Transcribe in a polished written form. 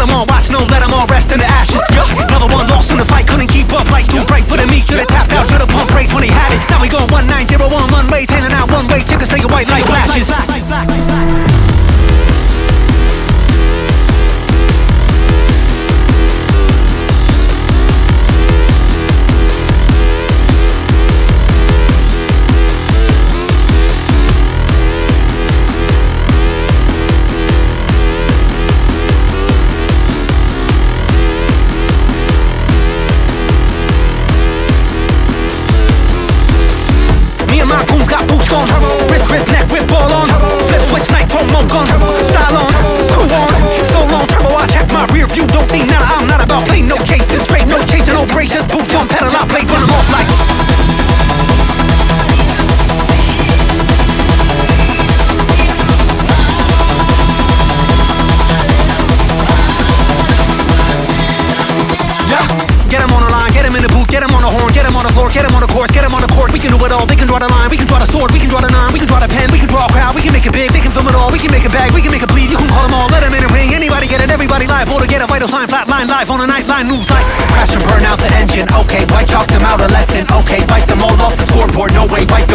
them all watch, no, let them all rest in the ashes. Yeah, another one lost in the fight, couldn't keep up. Lights too bright for the meat, should've tapped out, should've pump brakes when he had it. Now we going 1901 one ways, handing out one way tickets till your white light flashes. My goons got boost on, wrist, neck, whip ball on, flip switch, night, promo gun, style on, crew on, so long, turbo, I check my rear view, don't see now, I'm not about play, no chase, this straight, no chasing, no brace, just boost on pedal, I play, run them off like. Get him on the line, get him in the booth, get him on the horn, get him on the floor, get him on the course, get him on the court. We can do it all, they can draw the line, we can draw the sword, we can draw the nine, we can draw the pen, we can draw a crowd, we can make it big, they can film it all, we can make it bag, we can make it bleed, you can call them all, let them in the ring, anybody get it, everybody liable to get a vital sign, flat line live on a nightline news like crash and burn out the engine, okay, white chalk them out a lesson, okay, bite them all off the scoreboard, no way, wipe